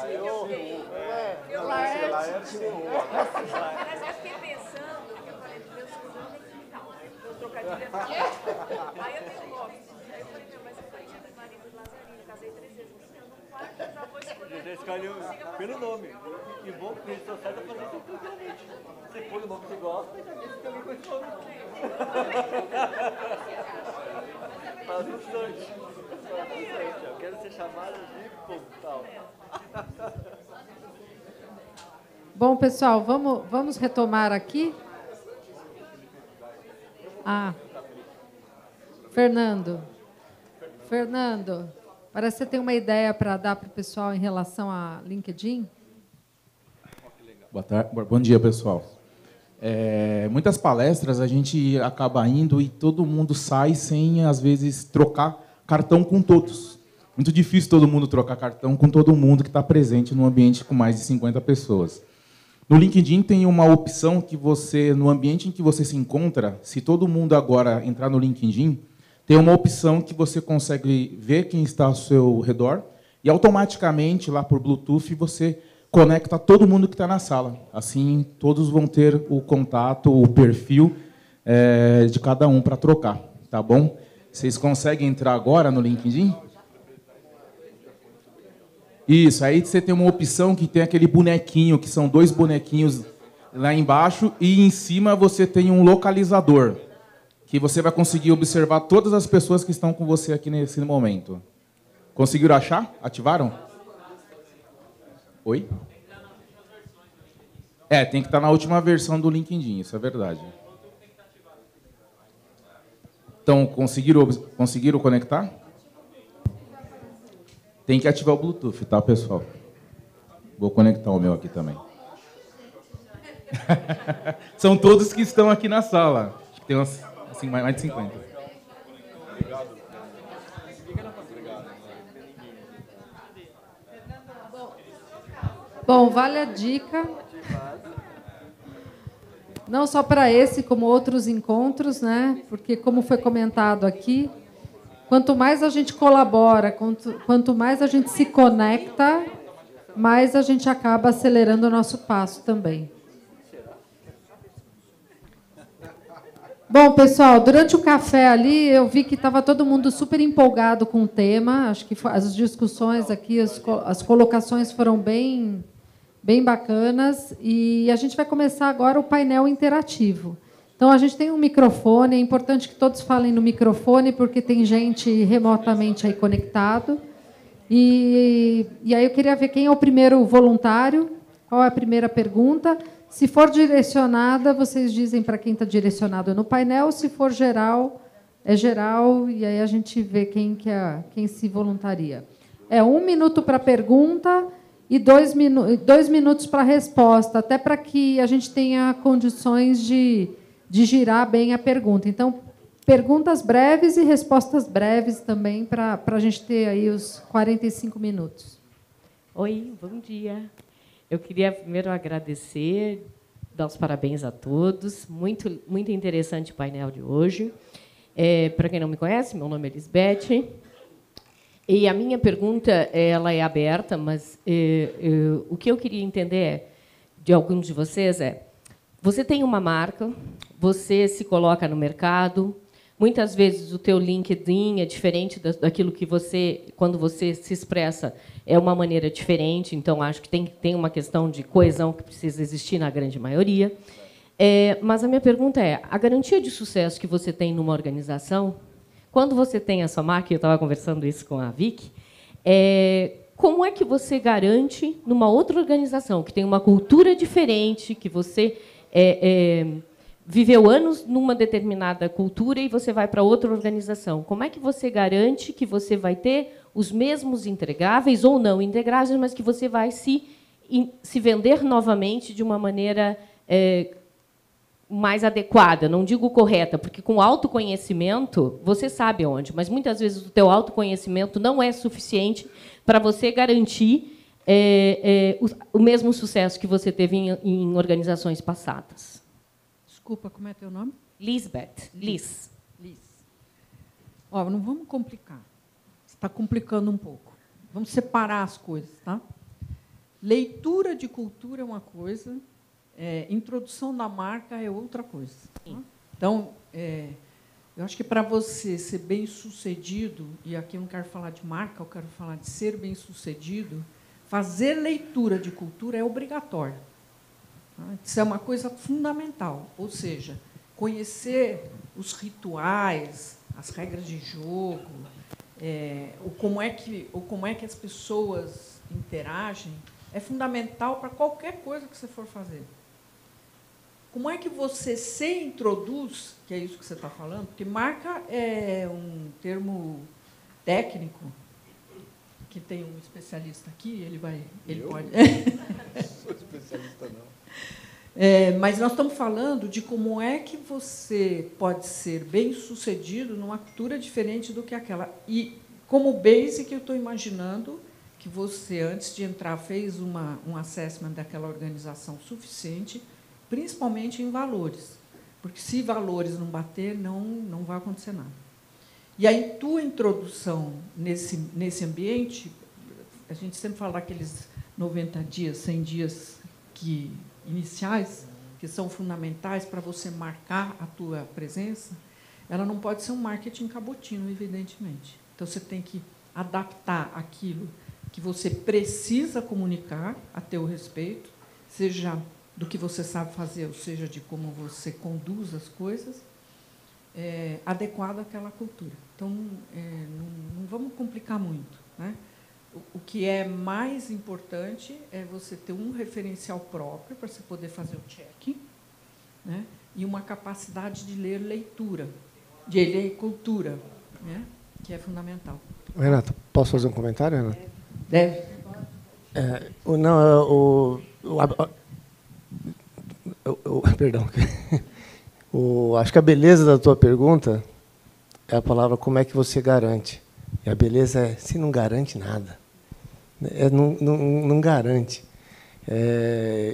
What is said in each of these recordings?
Mas eu fiquei pensando, que eu falei, meu segundo nome é quintal. Meu trocadilho é quintal. Aí eu tenho Lopes. Aí eu falei, meu, mas eu falei, tinha marido de Lazarino, casei 3 vezes. Eu não quarto, eu já vou escolher. Você escolheu pelo nome. Que bom que rede social está fazendo isso tranquilamente. Você põe o nome que você gosta e já disse que alguém com esse nome. Faz um instante. Eu quero ser chamada de pontal. Bom, pessoal, vamos retomar aqui. Fernando, parece que você tem uma ideia para dar para o pessoal em relação a LinkedIn? Boa tarde, bom dia, pessoal. Muitas palestras a gente acaba indo e todo mundo sai sem, às vezes, trocar cartão com todos. Muito difícil todo mundo trocar cartão com todo mundo que está presente no ambiente com mais de 50 pessoas. No LinkedIn tem uma opção que você, no ambiente em que você se encontra, se todo mundo agora entrar no LinkedIn, tem uma opção que você consegue ver quem está ao seu redor e automaticamente, lá por Bluetooth, você conecta todo mundo que está na sala. Assim, todos vão ter o contato, o perfil de cada um para trocar. Tá bom? Vocês conseguem entrar agora no LinkedIn? Isso, aí você tem uma opção que tem aquele bonequinho, que são 2 bonequinhos lá embaixo, e em cima você tem um localizador, que você vai conseguir observar todas as pessoas que estão com você aqui nesse momento. Conseguiram achar? Ativaram? Oi? Tem que estar na última versão do LinkedIn, isso é verdade. Então, conseguiram conectar? Tem que ativar o Bluetooth, tá, pessoal? Vou conectar o meu aqui também. São todos que estão aqui na sala. Acho que tem umas, assim, mais de 50. Bom, vale a dica. Não só para esse, como outros encontros, né? Porque, como foi comentado aqui, quanto mais a gente colabora, quanto mais a gente se conecta, mais a gente acaba acelerando o nosso passo também. Bom, pessoal, durante o café ali, eu vi que estava todo mundo super empolgado com o tema. Acho que as discussões aqui, as colocações foram bem bacanas. E a gente vai começar agora o painel interativo. Então, a gente tem um microfone, é importante que todos falem no microfone, porque tem gente remotamente aí conectado. E aí eu queria ver quem é o primeiro voluntário, qual é a primeira pergunta. Se for direcionada, vocês dizem para quem está direcionado no painel, se for geral, é geral, e aí a gente vê quem se voluntaria. 1 minuto para a pergunta e 2 minutos para a resposta, até para que a gente tenha condições de girar bem a pergunta. Então, perguntas breves e respostas breves também, para a gente ter aí os 45 minutos. Oi, bom dia. Eu queria primeiro agradecer, dar os parabéns a todos. Muito, muito interessante o painel de hoje. Para quem não me conhece, meu nome é Lisbeth. E a minha pergunta ela é aberta, mas o que eu queria entender de alguns de vocês você tem uma marca, você se coloca no mercado, muitas vezes o teu LinkedIn é diferente daquilo que você, quando você se expressa, é uma maneira diferente, então acho que tem uma questão de coesão que precisa existir na grande maioria. Mas a minha pergunta a garantia de sucesso que você tem numa organização, quando você tem a sua marca, eu estava conversando isso com a Vicky, como é que você garante numa outra organização, que tem uma cultura diferente, que você viveu anos numa determinada cultura e você vai para outra organização. Como é que você garante que você vai ter os mesmos entregáveis ou não entregáveis, mas que você vai se vender novamente de uma maneira mais adequada, não digo correta, porque com autoconhecimento você sabe onde, mas muitas vezes o teu autoconhecimento não é suficiente para você garantir o mesmo sucesso que você teve em organizações passadas. Desculpa, como é teu nome? Lisbeth. Liz. Não vamos complicar. Você está complicando um pouco. Vamos separar as coisas, tá? Leitura de cultura é uma coisa, introdução da marca é outra coisa. Tá? Então, eu acho que para você ser bem-sucedido, e aqui eu não quero falar de marca, eu quero falar de ser bem-sucedido, fazer leitura de cultura é obrigatório. Tá? Isso é uma coisa fundamental, ou seja, conhecer os rituais, as regras de jogo, como é que as pessoas interagem, é fundamental para qualquer coisa que você for fazer. Como é que você se introduz, que é isso que você está falando, porque marca é um termo técnico, que tem um especialista aqui, ele pode... Não sou especialista, não. Mas nós estamos falando de como é que você pode ser bem-sucedido numa cultura diferente do que aquela. E, como basic, eu estou imaginando que você, antes de entrar, fez um assessment daquela organização suficiente, principalmente em valores. Porque, se valores não bater, não vai acontecer nada. E aí, tua introdução nesse ambiente, a gente sempre fala daqueles 90 dias, 100 dias iniciais, que são fundamentais para você marcar a tua presença, ela não pode ser um marketing cabotino, evidentemente. Então, você tem que adaptar aquilo que você precisa comunicar a teu respeito, seja do que você sabe fazer, ou seja, de como você conduz as coisas, adequado àquela cultura. Então, não vamos complicar muito, né? O que é mais importante é você ter um referencial próprio para você poder fazer o check, né? E uma capacidade de ler cultura, né? Que é fundamental. Renata, posso fazer um comentário, Renata? Deve. Perdão. Acho que a beleza da tua pergunta é a palavra como é que você garante. E a beleza é, se não garante nada. Não garante.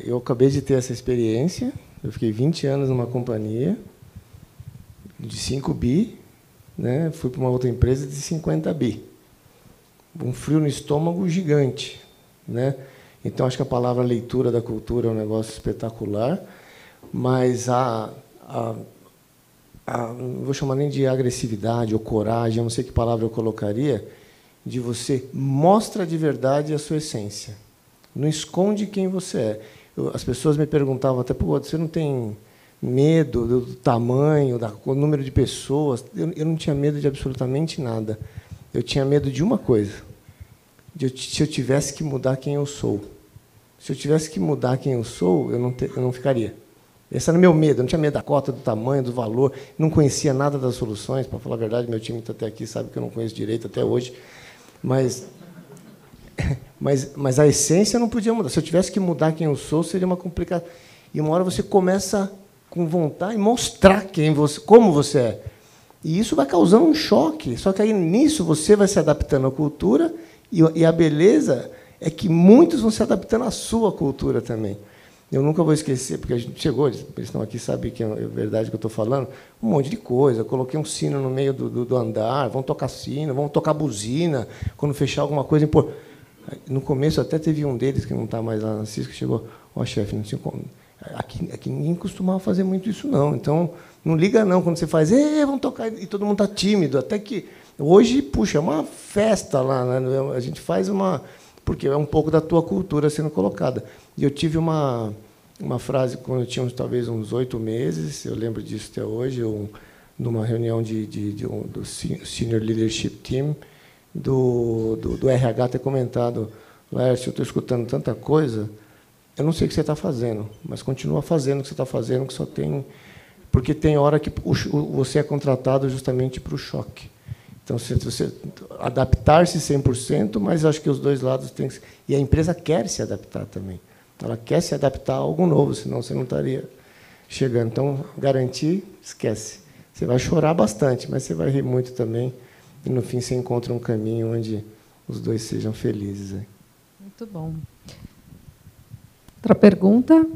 Eu acabei de ter essa experiência, eu fiquei 20 anos numa companhia de 5 bi, né? Fui para uma outra empresa de 50 bi. Um frio no estômago gigante, né? Então, acho que a palavra leitura da cultura é um negócio espetacular, mas não vou chamar nem de agressividade ou coragem, eu não sei que palavra eu colocaria, de você mostra de verdade a sua essência. Não esconde quem você é. As pessoas me perguntavam até, pô, você não tem medo do tamanho, do número de pessoas? Eu não tinha medo de absolutamente nada. Eu tinha medo de uma coisa, se eu tivesse que mudar quem eu sou. Se eu tivesse que mudar quem eu sou, eu não ficaria. Esse era o meu medo. Eu não tinha medo da cota, do tamanho, do valor. Não conhecia nada das soluções. Para falar a verdade, meu time está até aqui, sabe que eu não conheço direito até hoje. Mas a essência não podia mudar. Se eu tivesse que mudar quem eu sou, seria uma complicação. E uma hora você começa com vontade de mostrar como você é. E isso vai causando um choque. Só que aí, nisso, você vai se adaptando à cultura, e a beleza é que muitos vão se adaptando à sua cultura também. Eu nunca vou esquecer, porque a gente chegou, eles estão aqui, sabem que é verdade que eu estou falando, um monte de coisa. Eu coloquei um sino no meio do andar, vão tocar sino, vão tocar buzina, quando fechar alguma coisa. No começo, até teve um deles, que não está mais lá na Cisco, que chegou, chefe, não sei como. Aqui ninguém costumava fazer muito isso, não. Então, não liga, não. Quando você faz, vamos tocar, e todo mundo está tímido. Até que, hoje, puxa, é uma festa lá. Né? A gente faz porque é um pouco da tua cultura sendo colocada. E eu tive uma frase, quando eu tinha talvez uns 8 meses, eu lembro disso até hoje, numa reunião do Senior Leadership Team, do RH ter comentado, Laércio, eu estou escutando tanta coisa, eu não sei o que você está fazendo, mas continua fazendo o que você está fazendo, que só tem... Porque tem hora que você é contratado justamente para o choque. Então, se você adaptar-se 100%, mas acho que os dois lados têm que... E a empresa quer se adaptar também. Ela quer se adaptar a algo novo, senão você não estaria chegando. Então, garantir, esquece. Você vai chorar bastante, mas você vai rir muito também. E, no fim, você encontra um caminho onde os dois sejam felizes. Muito bom. Outra pergunta?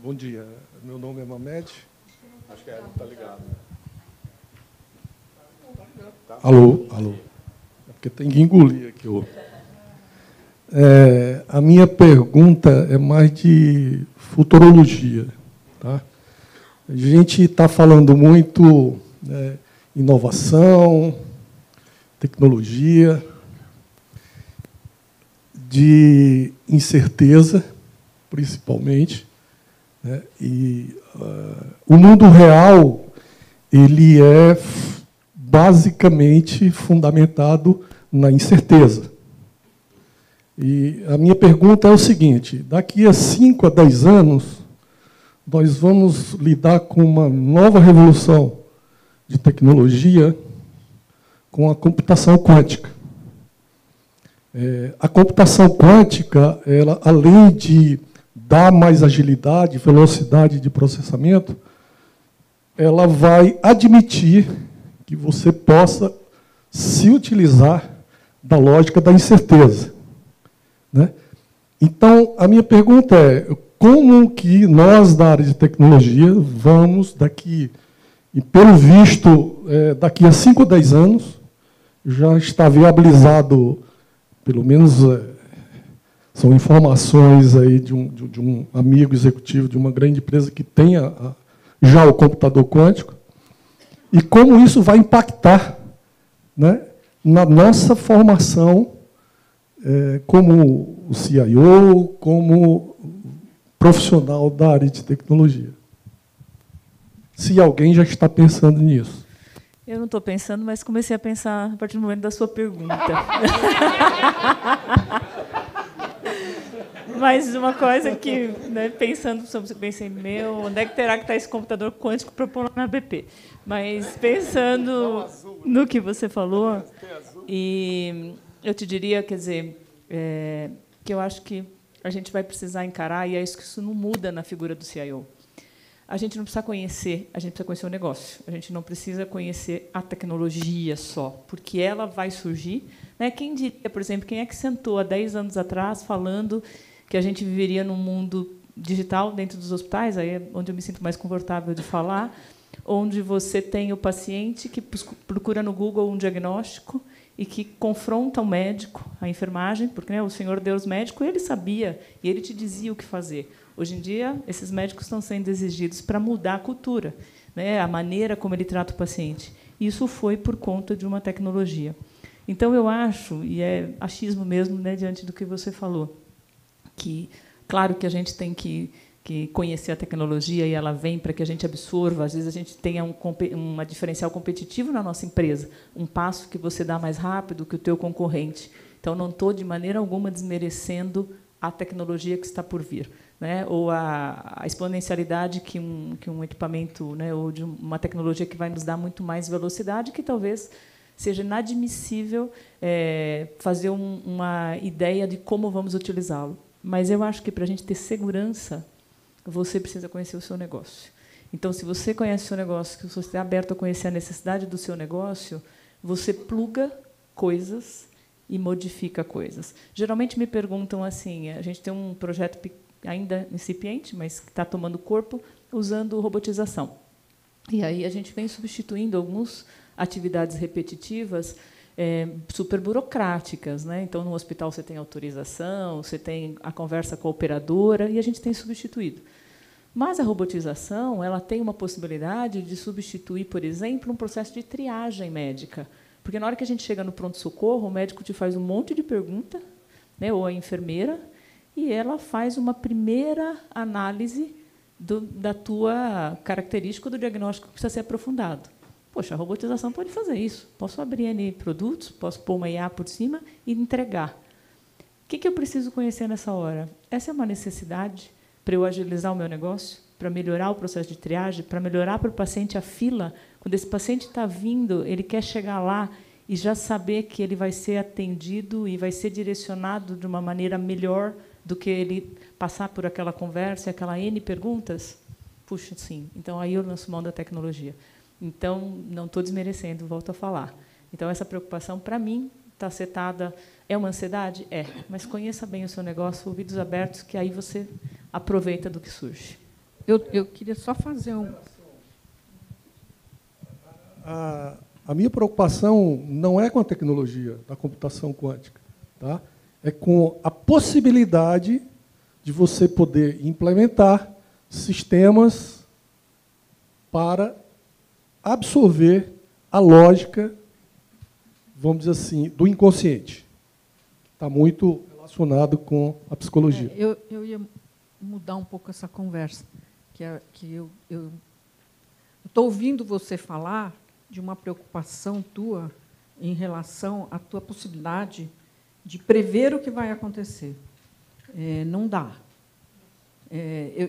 Bom dia. Meu nome é Promed. Acho que não está ligado. Alô, alô. É porque tem que engolir aqui. A minha pergunta é mais de futurologia. Tá? A gente está falando muito inovação, tecnologia, de incerteza, principalmente, né? E o mundo real ele é basicamente fundamentado na incerteza. E a minha pergunta é o seguinte: daqui a 5 a 10 anos, nós vamos lidar com uma nova revolução de tecnologia com a computação quântica. A computação quântica, ela, além de dar mais agilidade, velocidade de processamento, ela vai admitir que você possa se utilizar da lógica da incerteza, né? Então, a minha pergunta é: como que nós, da área de tecnologia, vamos, daqui, e pelo visto, daqui a 5 ou 10 anos, já está viabilizado, pelo menos são informações aí de um amigo executivo de uma grande empresa que tenha já o computador quântico, e como isso vai impactar, né, na nossa formação como o CIO, como profissional da área de tecnologia. Se alguém já está pensando nisso. Eu não estou pensando, mas comecei a pensar a partir do momento da sua pergunta. Mas uma coisa que, né, pensando sobre, pensei, onde é que terá que estar esse computador quântico para pôr na BP? Mas pensando no que você falou, e eu te diria, quer dizer, que eu acho que a gente vai precisar encarar, e é isso que isso não muda na figura do CIO. A gente não precisa conhecer, a gente precisa conhecer o negócio. A gente não precisa conhecer a tecnologia só, porque ela vai surgir. Né? Quem diria, por exemplo, quem é que sentou há 10 anos atrás falando que a gente viveria num mundo digital dentro dos hospitais, aí é onde eu me sinto mais confortável de falar, onde você tem o paciente que procura no Google um diagnóstico e que confronta o médico, a enfermagem, porque, né, o Senhor Deus médico, ele sabia e ele te dizia o que fazer. Hoje em dia, esses médicos estão sendo exigidos para mudar a cultura, né, a maneira como ele trata o paciente. Isso foi por conta de uma tecnologia. Então, eu acho, e é achismo mesmo, né, diante do que você falou, que, claro que a gente tem que conhecer a tecnologia e ela vem para que a gente absorva. Às vezes, a gente tenha um diferencial competitivo na nossa empresa, um passo que você dá mais rápido que o teu concorrente. Então, não estou, de maneira alguma, desmerecendo a tecnologia que está por vir, né? Ou a exponencialidade que um equipamento, né, ou de uma tecnologia que vai nos dar muito mais velocidade, que talvez seja inadmissível fazer uma ideia de como vamos utilizá-lo. Mas eu acho que, para a gente ter segurança, você precisa conhecer o seu negócio. Então, se você conhece o seu negócio, se você está aberto a conhecer a necessidade do seu negócio, você pluga coisas e modifica coisas. Geralmente me perguntam assim, a gente tem um projeto ainda incipiente, mas que está tomando corpo, usando robotização. E aí a gente vem substituindo algumas atividades repetitivas super burocráticas, né? Então, no hospital você tem autorização, você tem a conversa com a operadora, e a gente tem substituído. Mas a robotização, ela tem uma possibilidade de substituir, por exemplo, um processo de triagem médica. Porque, na hora que a gente chega no pronto-socorro, o médico te faz um monte de pergunta, né, ou a enfermeira, e ela faz uma primeira análise da tua característica do diagnóstico que precisa ser aprofundado. Poxa, a robotização pode fazer isso. Posso abrir N produtos, posso pôr uma IA por cima e entregar. O que eu preciso conhecer nessa hora? Essa é uma necessidade para eu agilizar o meu negócio, para melhorar o processo de triagem, para melhorar para o paciente a fila. Quando esse paciente está vindo, ele quer chegar lá e já saber que ele vai ser atendido e vai ser direcionado de uma maneira melhor do que ele passar por aquela conversa, aquela N perguntas. Puxa, sim. Então, aí eu lanço mão da tecnologia. Então, não estou desmerecendo, volto a falar. Então, essa preocupação, para mim, está setada. É uma ansiedade? É. Mas conheça bem o seu negócio, ouvidos abertos, que aí você aproveita do que surge. Eu queria só fazer um... A minha preocupação não é com a tecnologia da computação quântica, tá? É com a possibilidade de você poder implementar sistemas para absorver a lógica, vamos dizer assim, do inconsciente. Está muito relacionado com a psicologia. Eu ia mudar um pouco essa conversa, que eu estou ouvindo você falar de uma preocupação tua em relação à tua possibilidade de prever o que vai acontecer. Não dá.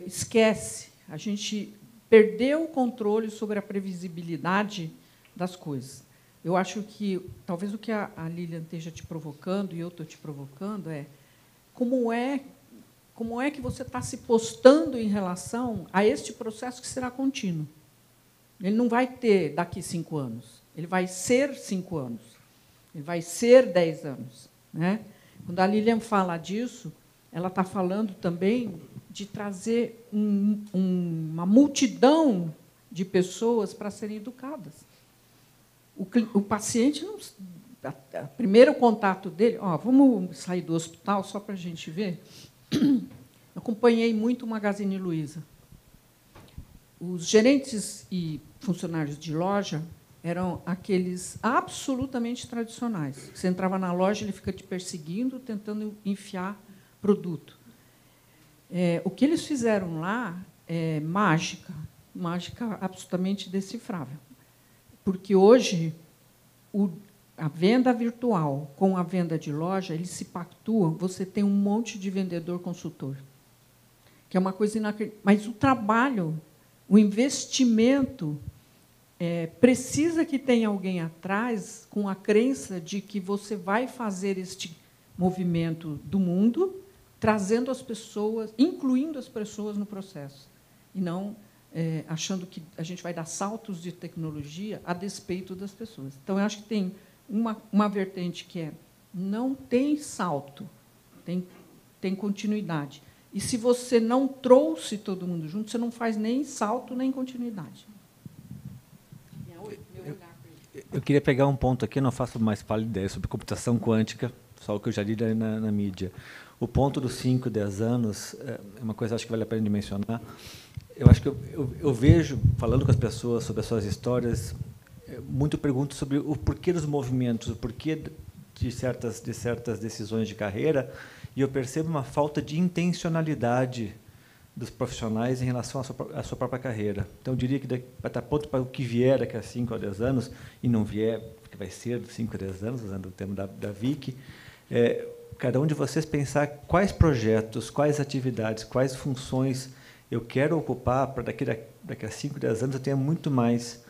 Esquece. A gente perdeu o controle sobre a previsibilidade das coisas. Eu acho que talvez o que a Lilian esteja te provocando e eu estou te provocando é como é que você está se postando em relação a este processo que será contínuo. Ele não vai ter daqui 5 anos. Ele vai ser 5 anos. Ele vai ser 10 anos. Né? Quando a Lilian fala disso, ela está falando também de trazer uma multidão de pessoas para serem educadas. O paciente, o primeiro contato dele... vamos sair do hospital só para a gente ver. Eu acompanhei muito o Magazine Luiza. Os gerentes e funcionários de loja eram aqueles absolutamente tradicionais. Você entrava na loja, ele fica te perseguindo, tentando enfiar produto. O que eles fizeram lá é mágica absolutamente decifrável. Porque hoje a venda virtual com a venda de loja, eles se pactuam, você tem um monte de vendedor consultor, que é uma coisa inacreditável. Mas o trabalho, o investimento, precisa que tenha alguém atrás com a crença de que você vai fazer este movimento do mundo, trazendo as pessoas, incluindo as pessoas no processo, e não achando que a gente vai dar saltos de tecnologia a despeito das pessoas. Então, eu acho que tem uma vertente que não tem salto, tem continuidade. E, se você não trouxe todo mundo junto, você não faz nem salto, nem continuidade. Eu queria pegar um ponto aqui, não faço mais pálida ideia sobre computação quântica, só o que eu já li na mídia. O ponto dos 5, 10 anos é uma coisa que acho que vale a pena de mencionar. Eu acho que eu vejo, falando com as pessoas sobre as suas histórias, muito pergunto sobre o porquê dos movimentos, o porquê de certas decisões de carreira, e eu percebo uma falta de intencionalidade dos profissionais em relação à sua própria carreira. Então, eu diria que vai estar pronto para o que vier daqui a 5 a 10 anos, e não vier, porque vai ser de 5 a 10 anos, usando o termo da Vicky, cada um de vocês pensar quais projetos, quais atividades, quais funções eu quero ocupar para daqui a 5, 10 anos eu tenha muito mais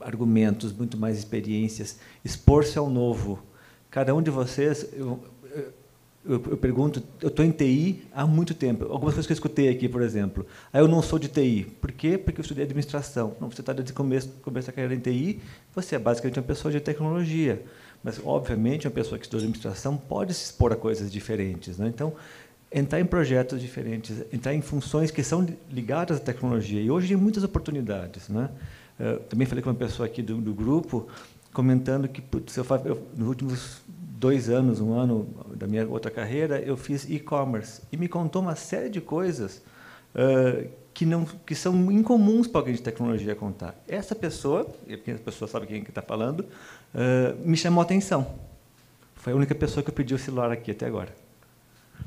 argumentos, muito mais experiências, expor-se ao novo. Cada um de vocês, eu pergunto, eu estou em TI há muito tempo. Algumas coisas que eu escutei aqui, por exemplo. Eu não sou de TI. Por quê? Porque eu estudei administração. Não, você está desde o começo da carreira em TI, você é basicamente uma pessoa de tecnologia. Mas, obviamente, uma pessoa que estudou administração pode se expor a coisas diferentes. Né? Então, entrar em projetos diferentes, entrar em funções que são ligadas à tecnologia. E hoje tem muitas oportunidades. Né? Também falei com uma pessoa aqui do grupo, comentando que, nos últimos 2 anos, 1 ano da minha outra carreira, eu fiz e-commerce. E me contou uma série de coisas que são incomuns para alguém de tecnologia contar. Essa pessoa, e a pessoa sabe quem está falando, me chamou a atenção. Foi a única pessoa que eu pedi o celular aqui até agora.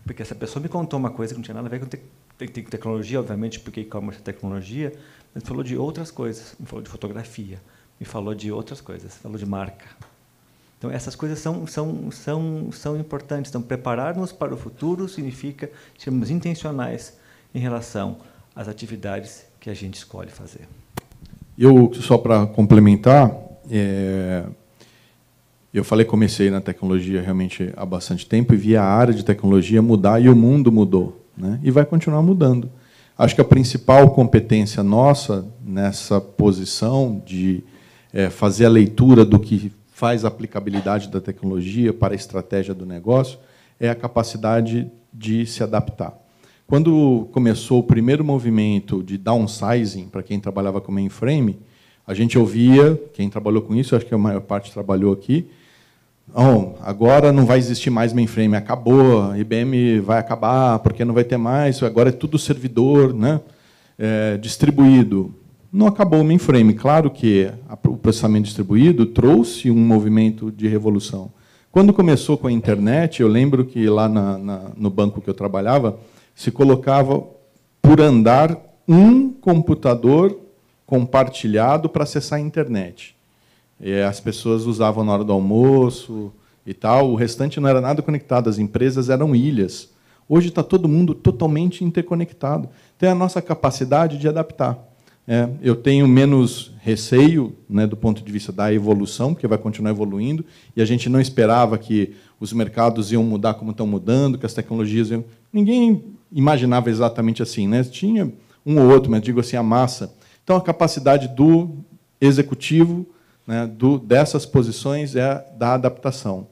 Porque essa pessoa me contou uma coisa que não tinha nada a ver com tecnologia, obviamente, porque e-commerce é tecnologia, mas falou de outras coisas. Me falou de fotografia, me falou de outras coisas, falou de marca. Então, essas coisas são importantes. Então, preparar-nos para o futuro significa sermos intencionais em relação às atividades que a gente escolhe fazer. Só para complementar, eu comecei na tecnologia realmente há bastante tempo e vi a área de tecnologia mudar e o mundo mudou, né? E vai continuar mudando. Acho que a principal competência nossa nessa posição de fazer a leitura do que faz a aplicabilidade da tecnologia para a estratégia do negócio é a capacidade de se adaptar. quando começou o primeiro movimento de downsizing, para quem trabalhava com mainframe, a gente ouvia, quem trabalhou com isso, acho que a maior parte trabalhou aqui, agora não vai existir mais mainframe, acabou, a IBM vai acabar, porque não vai ter mais, agora é tudo servidor, né, distribuído. Não acabou o mainframe. Claro que o processamento distribuído trouxe um movimento de revolução. Quando começou com a internet, eu lembro que lá no banco que eu trabalhava, se colocava por andar um computador compartilhado para acessar a internet. E as pessoas usavam na hora do almoço e tal, o restante não era nada conectado, as empresas eram ilhas. Hoje está todo mundo totalmente interconectado. Tem a nossa capacidade de adaptar. Eu tenho menos receio, né, do ponto de vista da evolução, porque vai continuar evoluindo, e a gente não esperava que os mercados iam mudar como estão mudando, que as tecnologias iam... Ninguém imaginava exatamente assim, né? Tinha um ou outro, mas digo assim, a massa. Então, a capacidade do executivo, né, dessas posições é da adaptação.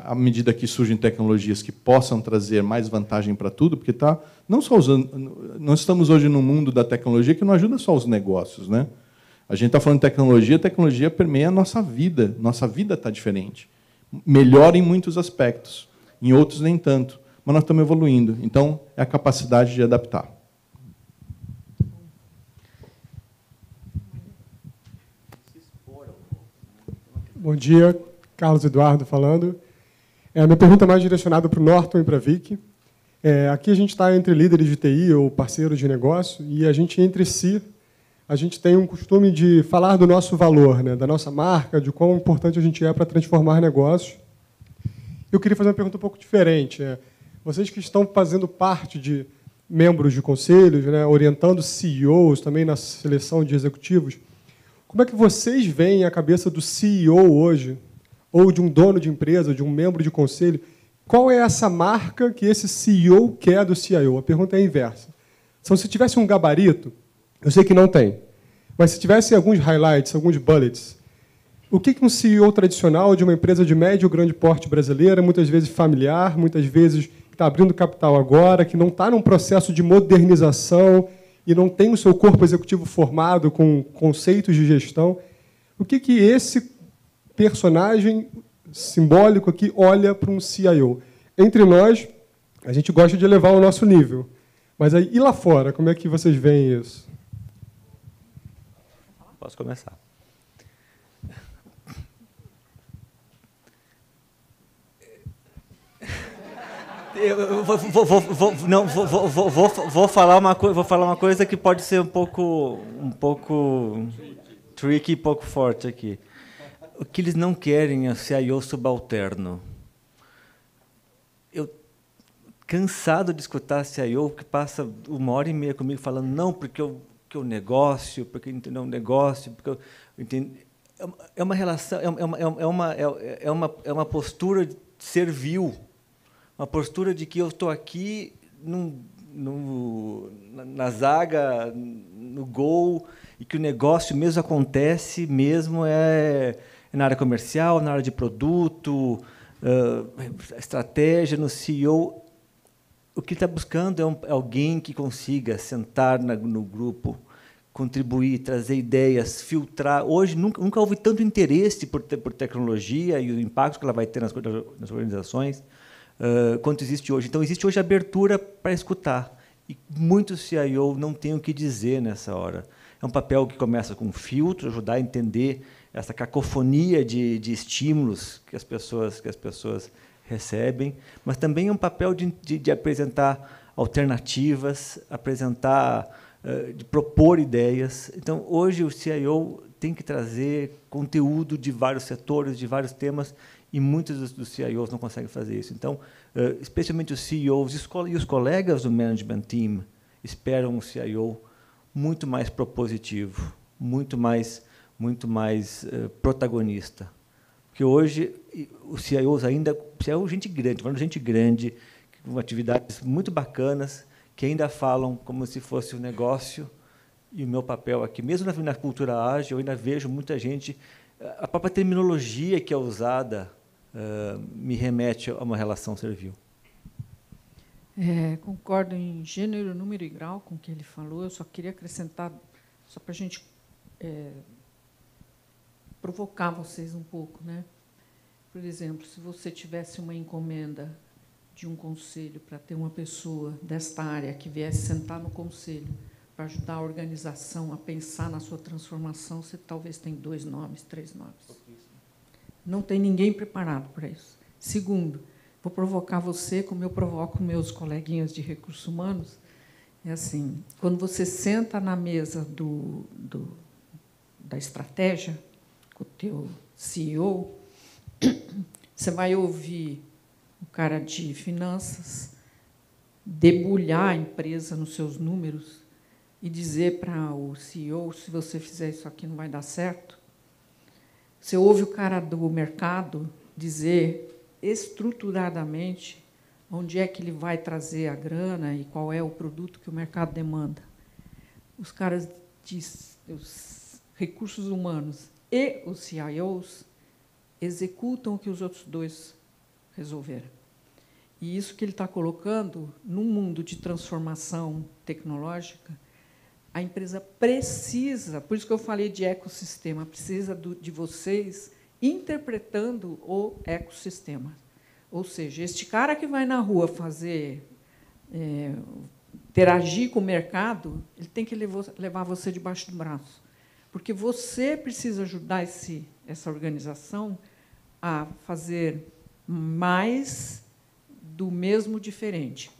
À medida que surgem tecnologias que possam trazer mais vantagem para tudo, porque nós estamos hoje num mundo da tecnologia que não ajuda só os negócios, né? A gente está falando de tecnologia, a tecnologia permeia a nossa vida está diferente. Melhor em muitos aspectos, em outros nem tanto, mas nós estamos evoluindo. Então, é a capacidade de adaptar. Bom dia, Carlos Eduardo falando. A minha pergunta é mais direcionada para o Norton e para a Vicky. Aqui a gente está entre líderes de TI ou parceiros de negócio, e a gente, entre si, a gente tem um costume de falar do nosso valor, né, da nossa marca, de quão importante a gente é para transformar negócios. Eu queria fazer uma pergunta um pouco diferente. Vocês que estão fazendo parte de membros de conselhos, né, orientando CEOs também na seleção de executivos, como é que vocês veem a cabeça do CEO hoje, ou de um dono de empresa, de um membro de conselho? Qual é essa marca que esse CEO quer do CIO? A pergunta é a inversa. Então, se tivesse um gabarito, eu sei que não tem, mas se tivesse alguns highlights, alguns bullets, o que um CEO tradicional de uma empresa de médio ou grande porte brasileira, muitas vezes familiar, muitas vezes que está abrindo capital agora, que não está num processo de modernização e não tem o seu corpo executivo formado com conceitos de gestão, o que esse personagem simbólico aqui olha para um CIO? Entre nós, a gente gosta de elevar o nosso nível, mas aí, e lá fora, como é que vocês veem isso? Posso começar. Vou falar uma coisa que pode ser um pouco tricky, um pouco forte aqui. O que eles não querem é o CIO subalterno. Eu cansado de escutar CIO que passa 1h30 comigo falando não porque o negócio, porque entendeu um negócio, porque eu entendo. É uma relação, é uma postura servil. Uma postura de que eu estou aqui na zaga, no gol, e que o negócio mesmo acontece, mesmo na área comercial, na área de produto, estratégia, no CEO. O que ele está buscando é alguém que consiga sentar no grupo, contribuir, trazer ideias, filtrar. Hoje, nunca houve tanto interesse por tecnologia e o impacto que ela vai ter nas organizações, quanto existe hoje. Então, existe hoje abertura para escutar. E muitos CIO não têm o que dizer nessa hora. É um papel que começa com um filtro, ajudar a entender essa cacofonia de estímulos que as pessoas recebem, mas também é um papel de apresentar alternativas, de propor ideias. Então, hoje, o CIO tem que trazer conteúdo de vários setores, de vários temas, e muitos dos CIOs não conseguem fazer isso. Então, especialmente os CEOs e os colegas do management team esperam um CIO muito mais propositivo, muito mais protagonista. Porque hoje os CIOs ainda, gente grande, com atividades muito bacanas, que ainda falam como se fosse um negócio, e o meu papel aqui, mesmo na cultura ágil, eu ainda vejo muita gente, a própria terminologia que é usada me remete a uma relação servil. Concordo em gênero, número e grau com o que ele falou. Eu só queria acrescentar, só para a gente provocar vocês um pouco, né? Por exemplo, se você tivesse uma encomenda de um conselho para ter uma pessoa desta área que viesse sentar no conselho para ajudar a organização a pensar na sua transformação, você talvez tenha 2 nomes, 3 nomes. Não tem ninguém preparado para isso. Segundo, vou provocar você, como eu provoco meus coleguinhas de recursos humanos. É assim, quando você senta na mesa da estratégia, com o teu CEO, você vai ouvir o cara de finanças debulhar a empresa nos seus números e dizer para o CEO, se você fizer isso aqui não vai dar certo. Você ouve o cara do mercado dizer estruturadamente onde é que ele vai trazer a grana e qual é o produto que o mercado demanda. Os caras os recursos humanos e os CIOs executam o que os outros 2 resolveram. E isso que ele está colocando, num mundo de transformação tecnológica, a empresa precisa, por isso que eu falei de ecossistema, precisa de vocês interpretando o ecossistema. Ou seja, este cara que vai na rua fazer, interagir com o mercado, ele tem que levar você debaixo do braço. Porque você precisa ajudar essa organização a fazer mais do mesmo diferente.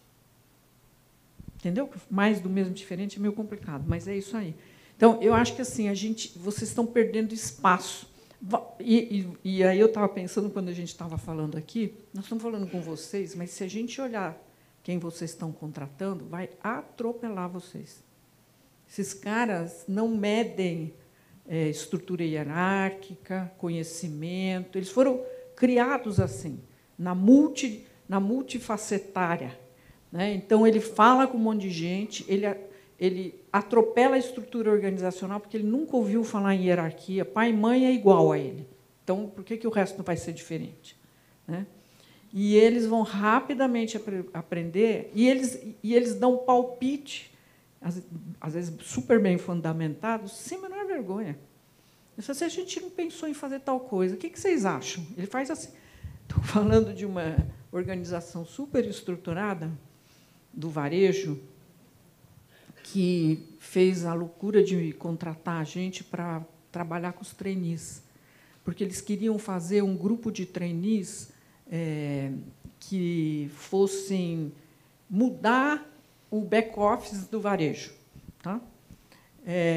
Entendeu? Mais do mesmo diferente é meio complicado, mas é isso aí. Então, eu acho que assim, vocês estão perdendo espaço. E aí eu estava pensando, quando a gente estava falando aqui, nós estamos falando com vocês, mas se a gente olhar quem vocês estão contratando, vai atropelar vocês. Esses caras não medem estrutura hierárquica, conhecimento, eles foram criados assim, na multifacetária. Né? Então, ele fala com um monte de gente, ele atropela a estrutura organizacional, porque ele nunca ouviu falar em hierarquia. Pai e mãe é igual a ele. Então, por que o resto não vai ser diferente? Né? E eles vão rapidamente aprender, e eles dão palpite, às vezes super bem fundamentado, sem a menor vergonha. Se a gente não pensou em fazer tal coisa, o que vocês acham? Ele faz assim. Estou falando de uma organização super estruturada do varejo, que fez a loucura de contratar a gente para trabalhar com os trainees, porque eles queriam fazer um grupo de trainees que fossem mudar o back-office do varejo. Tá?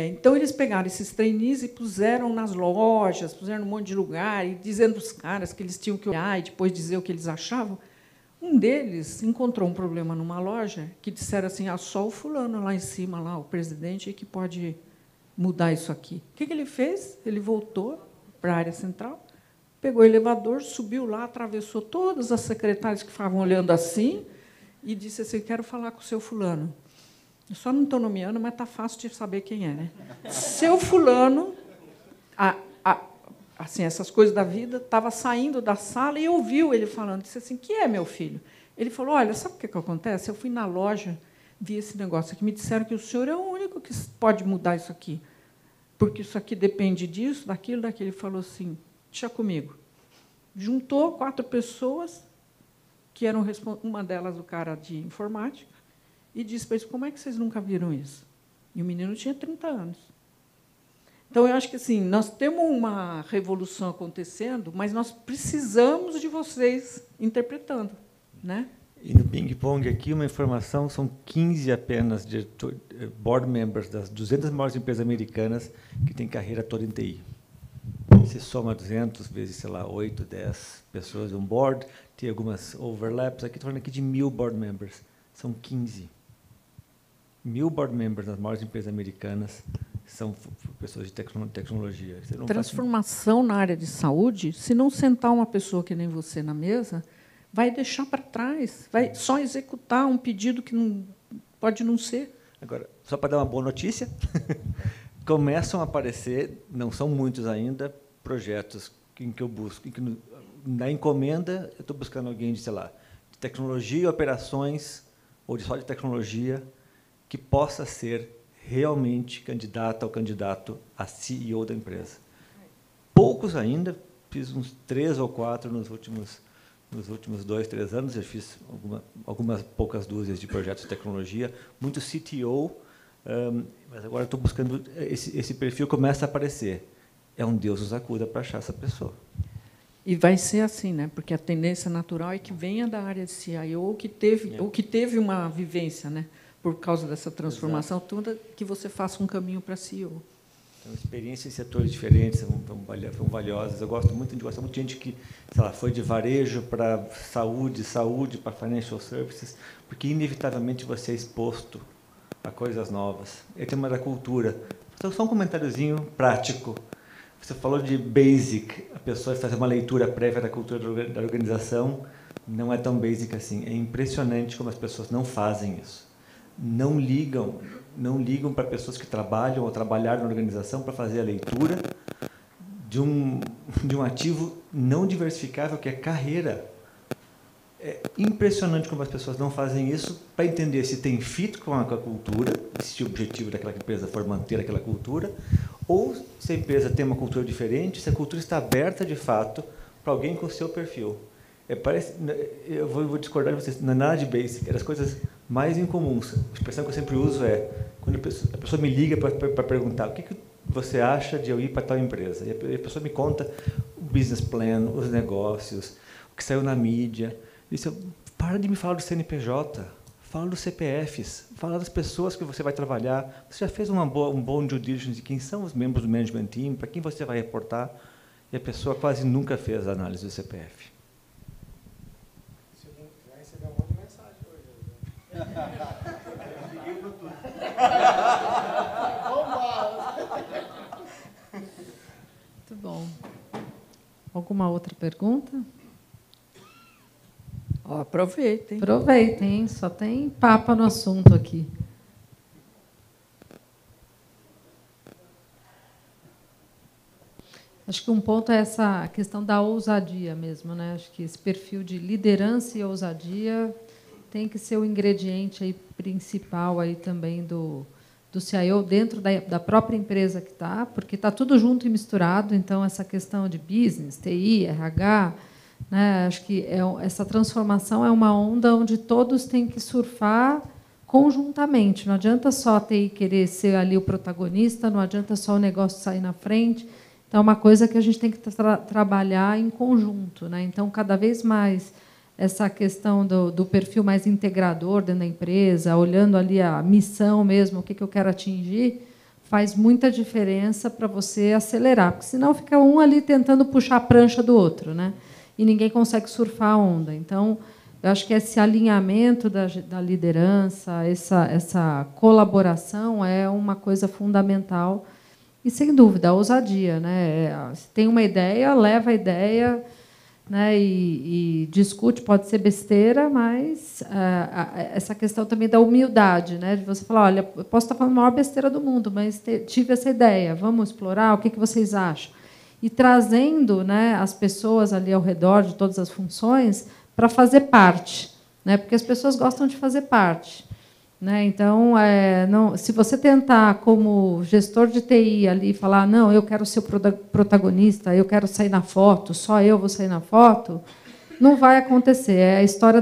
Então, eles pegaram esses trainees e puseram nas lojas, puseram num monte de lugar, e dizendo aos caras que eles tinham que olhar e depois dizer o que eles achavam. Um deles encontrou um problema numa loja que disseram assim, só o fulano lá em cima, lá, o presidente, é que pode mudar isso aqui. O que ele fez? Ele voltou para a área central, pegou o elevador, subiu lá, atravessou todas as secretárias que ficavam olhando assim e disse assim, quero falar com o seu fulano. Eu só não estou nomeando, mas está fácil de saber quem é. Né? Seu fulano, assim, essas coisas da vida, estava saindo da sala e ouviu ele falando, disse assim, que é, meu filho? Ele falou, olha, sabe o que acontece? Eu fui na loja, vi esse negócio aqui, me disseram que o senhor é o único que pode mudar isso aqui, porque isso aqui depende disso, daquilo, daquilo. Ele falou assim, deixa comigo. Juntou 4 pessoas, que eram uma delas o cara de informática, e disse para eles, como é que vocês nunca viram isso? E o menino tinha 30 anos. Então, eu acho que assim, nós temos uma revolução acontecendo, mas nós precisamos de vocês interpretando. Né? E no ping-pong aqui, uma informação, são 15 apenas de board members das 200 maiores empresas americanas que têm carreira toda em TI. Se soma 200 vezes, sei lá, 8, 10 pessoas on board, tem algumas overlaps. Aqui estou falando aqui de 1.000 board members. São 15. 1.000 board members das maiores empresas americanas são pessoas de tecnologia. Transformação na área de saúde, se não sentar uma pessoa que nem você na mesa, vai deixar para trás, vai só executar um pedido que não pode não ser. Agora, só para dar uma boa notícia, começam a aparecer, não são muitos ainda, projetos em que eu busco, na encomenda eu estou buscando alguém de, sei lá, de tecnologia e operações ou só de tecnologia que possa ser realmente candidata ou candidato a CEO da empresa. Poucos ainda, fiz uns 3 ou 4 nos últimos 2, 3 anos, eu fiz algumas poucas dúzias de projetos de tecnologia, muito CTO, mas agora estou buscando, esse perfil começa a aparecer. É um Deus nos acuda para achar essa pessoa. E vai ser assim, né? Porque a tendência natural é que venha da área de CIO ou que teve uma vivência, né? Por causa dessa transformação toda, que você faça um caminho para CEO. Então, experiências em setores diferentes são valiosas. Eu gosto muito de gente que, sei lá, foi de varejo para saúde para financial services, porque inevitavelmente você é exposto a coisas novas. É tema da cultura. Então, só um comentáriozinho prático. Você falou de basic, a pessoa fazer uma leitura prévia da cultura da organização, não é tão basic assim. É impressionante como as pessoas não fazem isso. Não ligam para pessoas que trabalham ou trabalharam na organização para fazer a leitura de um ativo não diversificável, que é carreira. É impressionante como as pessoas não fazem isso para entender se tem fit com a cultura, se o objetivo daquela empresa for manter aquela cultura, ou se a empresa tem uma cultura diferente, se a cultura está aberta de fato para alguém com o seu perfil. Eu vou discordar de vocês, não é nada de basic, é das coisas mais incomuns. A expressão que eu sempre uso é, quando a pessoa me liga para perguntar o que você acha de eu ir para tal empresa, e a pessoa me conta o business plan, os negócios, o que saiu na mídia. Disse, para de me falar do CNPJ, fala dos CPFs, fala das pessoas que você vai trabalhar. Você já fez um bom due diligence de quem são os membros do management team, para quem você vai reportar, e a pessoa quase nunca fez a análise do CPF. Vai receber um monte de mensagem hoje. Muito bom. Alguma outra pergunta? Aproveitem. Aproveitem, só tem papa no assunto aqui. Acho que um ponto é essa questão da ousadia mesmo, né? Acho que esse perfil de liderança e ousadia tem que ser o ingrediente aí principal aí também do CIO dentro da própria empresa que está, porque está tudo junto e misturado. Então, essa questão de business, TI, RH, né, acho que essa transformação é uma onda onde todos têm que surfar conjuntamente. Não adianta só a TI querer ser ali o protagonista, não adianta só o negócio sair na frente. Então, é uma coisa que a gente tem que trabalhar em conjunto, né? Então, cada vez mais, essa questão do perfil mais integrador dentro da empresa, olhando ali a missão mesmo, o que eu quero atingir, faz muita diferença para você acelerar, porque senão fica um ali tentando puxar a prancha do outro, né? E ninguém consegue surfar a onda. Então, eu acho que esse alinhamento da liderança, essa colaboração é uma coisa fundamental. E, sem dúvida, a ousadia, né? Se tem uma ideia, leva a ideia, né? E discute, pode ser besteira, mas essa questão também da humildade, né? De você falar, olha, eu posso estar falando a maior besteira do mundo, mas tive essa ideia, vamos explorar, o que vocês acham? E trazendo, né, as pessoas ali ao redor de todas as funções para fazer parte, né? Porque as pessoas gostam de fazer parte. Né? Então, se você tentar, como gestor de TI, ali, falar, não, eu quero ser o protagonista, eu quero sair na foto, só eu vou sair na foto, não vai acontecer. É a história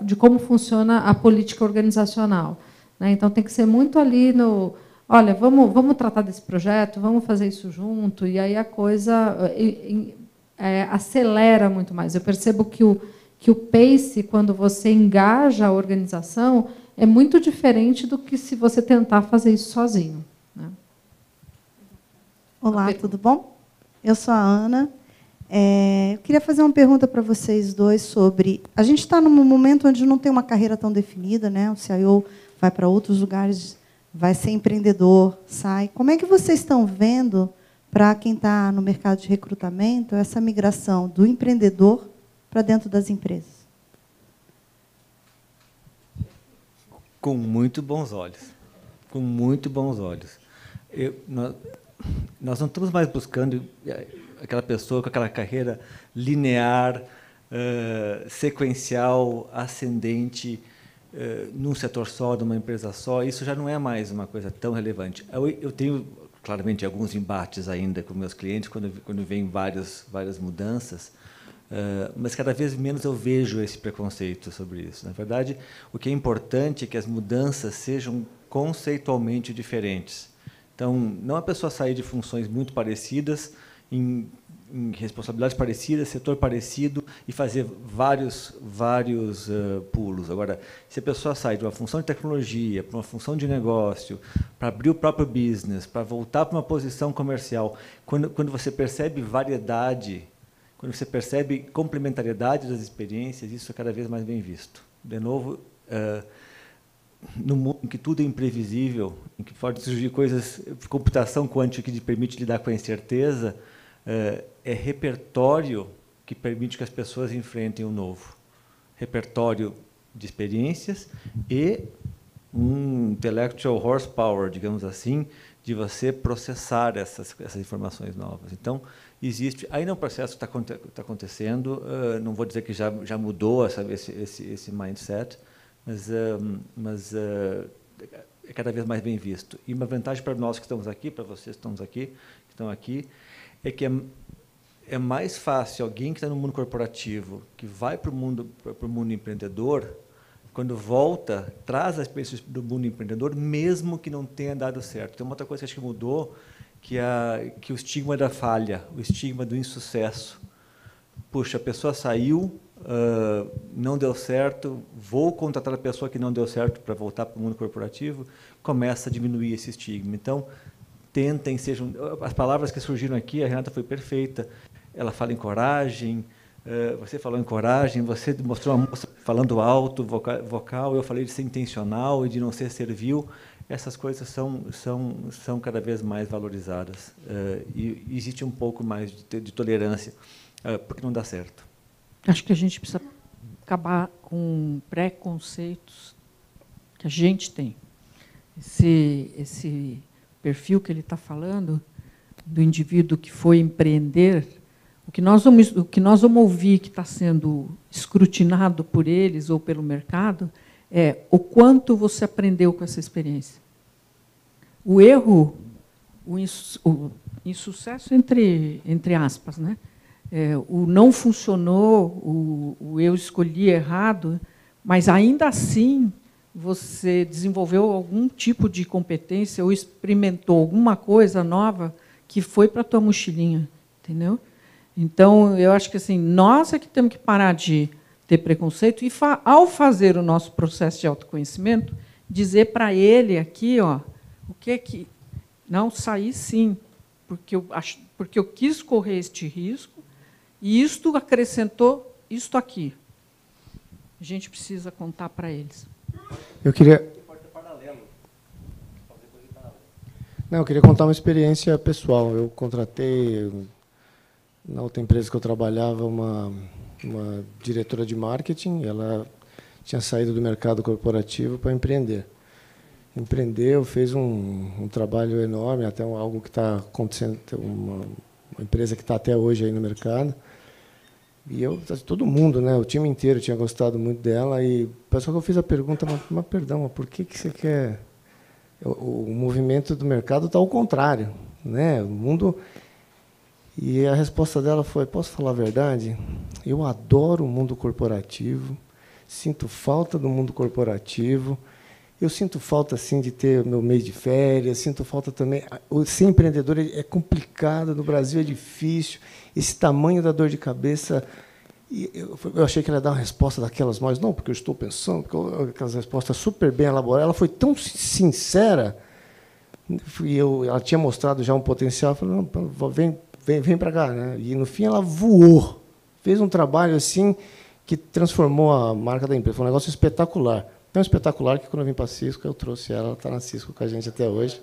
de como funciona a política organizacional. Né? Então, tem que ser muito ali no... Olha, vamos tratar desse projeto, vamos fazer isso junto, e aí a coisa acelera muito mais. Eu percebo que o pace, quando você engaja a organização, é muito diferente do que se você tentar fazer isso sozinho. Né? Olá, tudo bom? Eu sou a Ana. Eu queria fazer uma pergunta para vocês dois sobre... A gente está num momento onde não tem uma carreira tão definida, né? O CIO vai para outros lugares, vai ser empreendedor, sai. Como é que vocês estão vendo, para quem está no mercado de recrutamento, essa migração do empreendedor para dentro das empresas? Com muito bons olhos. Com muito bons olhos. Nós não estamos mais buscando aquela pessoa com aquela carreira linear, sequencial, ascendente, num setor só, numa empresa só, isso já não é mais uma coisa tão relevante. Eu tenho, claramente, alguns embates ainda com meus clientes, quando vem várias mudanças, mas cada vez menos eu vejo esse preconceito sobre isso. Na verdade, o que é importante é que as mudanças sejam conceitualmente diferentes. Então, não a pessoa sair de funções muito parecidas, em responsabilidades parecidas, setor parecido, e fazer vários pulos. Agora, se a pessoa sai de uma função de tecnologia para uma função de negócio, para abrir o próprio business, para voltar para uma posição comercial, quando você percebe variedade, quando você percebe complementariedade das experiências, isso é cada vez mais bem visto. De novo, no mundo em que tudo é imprevisível, em que pode surgir coisas, computação quântica que permite lidar com a incerteza, é repertório que permite que as pessoas enfrentem o novo. Repertório de experiências e um intellectual horsepower, digamos assim, de você processar essas informações novas. Então, existe... Aí, no processo que está acontecendo, não vou dizer que já mudou esse mindset, mas é cada vez mais bem visto. E uma vantagem para nós que estamos aqui, para vocês que estão aqui, é que é mais fácil alguém que está no mundo corporativo, que vai para o mundo empreendedor, quando volta, traz as experiências do mundo empreendedor, mesmo que não tenha dado certo. Tem uma outra coisa que acho que mudou, que o estigma da falha, o estigma do insucesso. Puxa, a pessoa saiu, não deu certo, vou contratar a pessoa que não deu certo para voltar para o mundo corporativo, começa a diminuir esse estigma. Então, tentem, sejam... As palavras que surgiram aqui, a Renata foi perfeita. Ela fala em coragem, você falou em coragem, você mostrou uma moça falando alto, vocal, eu falei de ser intencional e de não ser servil. Essas coisas são cada vez mais valorizadas. E existe um pouco mais de tolerância, porque não dá certo. Acho que a gente precisa acabar com preconceitos que a gente tem. Esse perfil que ele está falando, do indivíduo que foi empreender, o que nós vamos ouvir que está sendo escrutinado por eles ou pelo mercado é o quanto você aprendeu com essa experiência. O erro, o insucesso entre aspas, né? O não funcionou, o eu escolhi errado, mas ainda assim você desenvolveu algum tipo de competência ou experimentou alguma coisa nova que foi para a tua mochilinha, entendeu? Então, eu acho que assim, nós é que temos que parar de ter preconceito e, ao fazer o nosso processo de autoconhecimento, dizer para ele aqui, ó, o que é que... Não, sair sim, porque eu quis correr este risco e isto acrescentou isto aqui. A gente precisa contar para eles. Eu queria contar uma experiência pessoal. Eu contratei, na outra empresa que eu trabalhava, uma diretora de marketing. Ela tinha saído do mercado corporativo para empreender. Empreendeu, fez um trabalho enorme, até algo que está acontecendo, uma empresa que está até hoje aí no mercado. E todo mundo, né, o time inteiro tinha gostado muito dela. E só que eu fiz a pergunta, mas perdão, por que você quer... O movimento do mercado está ao contrário, né? O mundo... E a resposta dela foi, posso falar a verdade? Eu adoro o mundo corporativo, sinto falta do mundo corporativo, eu sinto falta assim, de ter meu mês de férias, sinto falta também... Ser empreendedor é complicado, no Brasil é difícil, esse tamanho da dor de cabeça... Eu achei que ela ia dar uma resposta daquelas, mas não, porque eu estou pensando, porque aquelas respostas super bem elaboradas. Ela foi tão sincera, ela tinha mostrado já um potencial, eu falei, não, vem para cá, né? E no fim ela voou, fez um trabalho assim que transformou a marca da empresa. Foi um negócio espetacular. Tão espetacular que quando eu vim para a Cisco, eu trouxe ela está na Cisco com a gente até hoje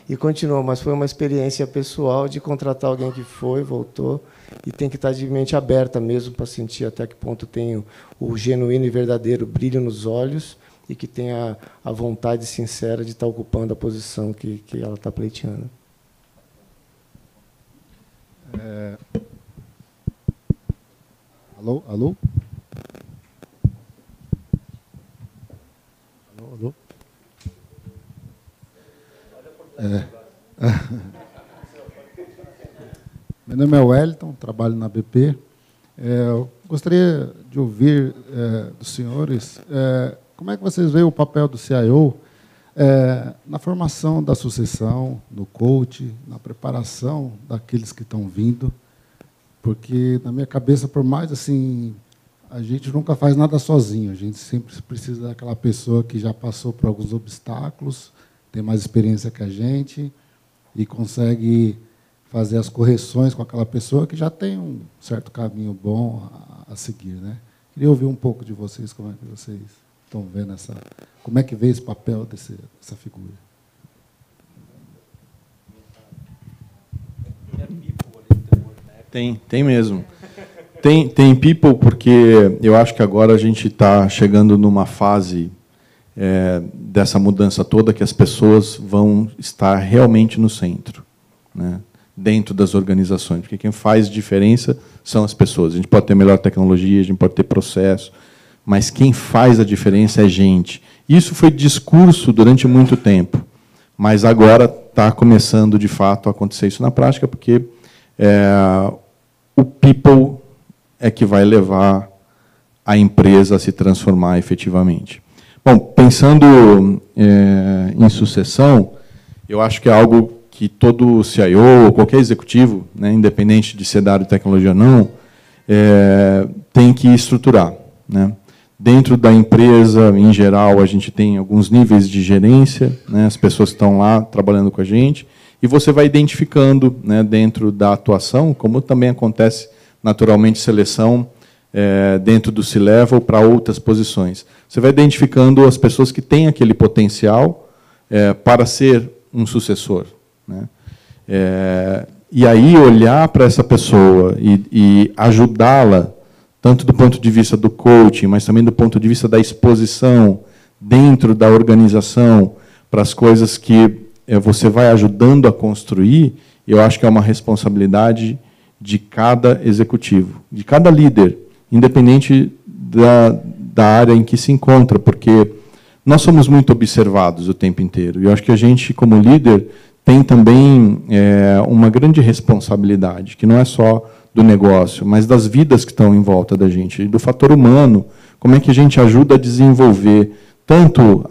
e continuou. Mas foi uma experiência pessoal de contratar alguém que foi, voltou. E tem que estar de mente aberta mesmo para sentir até que ponto tem o genuíno e verdadeiro brilho nos olhos e que tenha a vontade sincera de estar ocupando a posição que ela está pleiteando. Alô? Meu nome é Wellington, trabalho na BP. Eu gostaria de ouvir dos senhores como é que vocês veem o papel do CIO na formação da sucessão, no coach, na preparação daqueles que estão vindo, porque, na minha cabeça, por mais assim, a gente nunca faz nada sozinho, a gente sempre precisa daquela pessoa que já passou por alguns obstáculos, tem mais experiência que a gente e consegue fazer as correções com aquela pessoa que já tem um certo caminho bom a seguir, né? Queria ouvir um pouco de vocês, como é que vocês estão vendo como é que vê esse papel dessa figura. Tem mesmo. Tem people, porque eu acho que agora a gente está chegando numa fase dessa mudança toda que as pessoas vão estar realmente no centro, né? Dentro das organizações, porque quem faz diferença são as pessoas. A gente pode ter melhor tecnologia, a gente pode ter processo, mas quem faz a diferença é gente. Isso foi discurso durante muito tempo, mas agora está começando, de fato, a acontecer isso na prática, porque o people é que vai levar a empresa a se transformar efetivamente. Bom, pensando em sucessão, eu acho que é algo que todo CIO ou qualquer executivo, né, independente de ser da área de tecnologia ou não, tem que estruturar, né? Dentro da empresa, em geral, a gente tem alguns níveis de gerência, né, as pessoas que estão lá trabalhando com a gente, e você vai identificando, né, dentro da atuação, como também acontece naturalmente seleção dentro do C-Level para outras posições. Você vai identificando as pessoas que têm aquele potencial para ser um sucessor, né? E aí olhar para essa pessoa e ajudá-la, tanto do ponto de vista do coaching, mas também do ponto de vista da exposição dentro da organização para as coisas que você vai ajudando a construir, eu acho que é uma responsabilidade de cada executivo, de cada líder, independente da área em que se encontra, porque nós somos muito observados o tempo inteiro. E eu acho que a gente, como líder, tem também uma grande responsabilidade, que não é só do negócio, mas das vidas que estão em volta da gente, do fator humano, como é que a gente ajuda a desenvolver tanto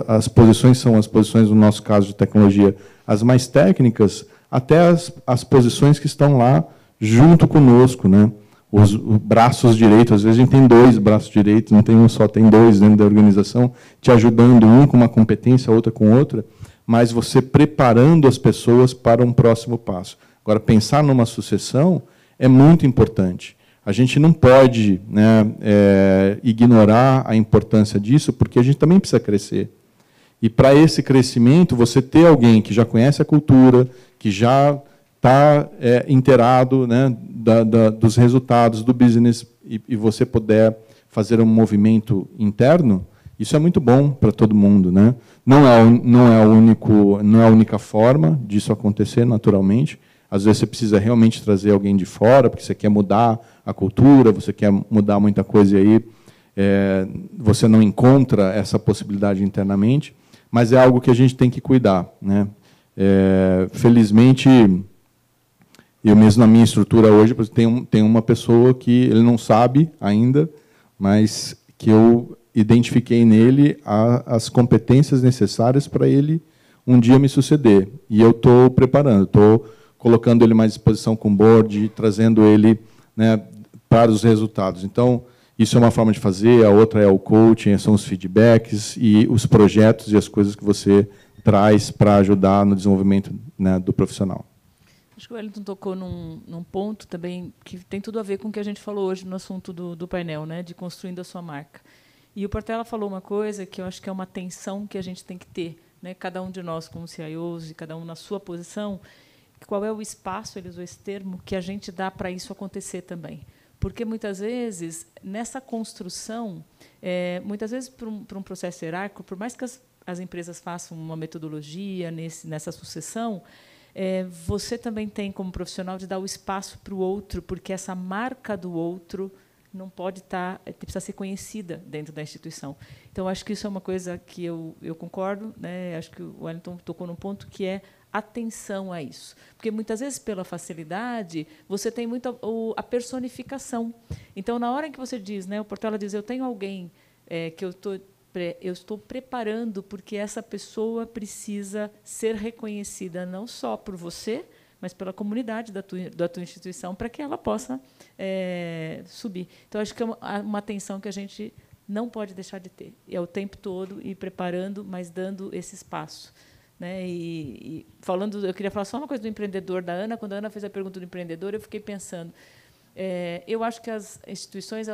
as posições, são as posições, no nosso caso de tecnologia, as mais técnicas, até as posições que estão lá junto conosco, né? Os braços direitos, às vezes a gente tem 2 braços direitos, não tem um só, tem 2 dentro da organização, te ajudando, um com uma competência, outra com outra, mas você preparando as pessoas para um próximo passo. Agora, pensar numa sucessão é muito importante. A gente não pode, né, ignorar a importância disso, porque a gente também precisa crescer. E, para esse crescimento, você ter alguém que já conhece a cultura, que já está inteirado, né, dos resultados do business e você puder fazer um movimento interno, isso é muito bom para todo mundo, né? Não é a única forma disso acontecer naturalmente. Às vezes você precisa realmente trazer alguém de fora, porque você quer mudar a cultura, você quer mudar muita coisa e aí você não encontra essa possibilidade internamente, mas é algo que a gente tem que cuidar, né? Felizmente, eu mesmo na minha estrutura hoje tem uma pessoa que ele não sabe ainda, mas que eu identifiquei nele as competências necessárias para ele um dia me suceder. E eu estou preparando, estou colocando ele mais à disposição com o board, trazendo ele, né, para os resultados. Então, isso é uma forma de fazer, a outra é o coaching, são os feedbacks e os projetos e as coisas que você traz para ajudar no desenvolvimento, né, do profissional. Acho que o Wellington tocou num ponto também que tem tudo a ver com o que a gente falou hoje no assunto do painel, né, de construindo a sua marca. E o Portela falou uma coisa que eu acho que é uma tensão que a gente tem que ter, né, cada um de nós como CIOs e cada um na sua posição, qual é o espaço, ele usou esse termo, que a gente dá para isso acontecer também. Porque, muitas vezes, nessa construção, muitas vezes, para um processo hierárquico, por mais que as empresas façam uma metodologia nessa sucessão, você também tem, como profissional, de dar o espaço para o outro, porque essa marca do outro não pode estar, precisa ser conhecida dentro da instituição. Então, acho que isso é uma coisa que eu concordo, né? Acho que o Wellington tocou num ponto que é atenção a isso. Porque, muitas vezes, pela facilidade, você tem muito a personificação. Então, na hora em que você diz, né, o Portela diz, eu tenho alguém que eu estou preparando porque essa pessoa precisa ser reconhecida não só por você, mas pela comunidade da tua instituição, para que ela possa subir. Então, acho que é uma atenção que a gente não pode deixar de ter. É o tempo todo ir preparando, mas dando esse espaço. Né? E falando, eu queria falar só uma coisa do empreendedor da Ana. Quando a Ana fez a pergunta do empreendedor, eu fiquei pensando. Eu acho que as instituições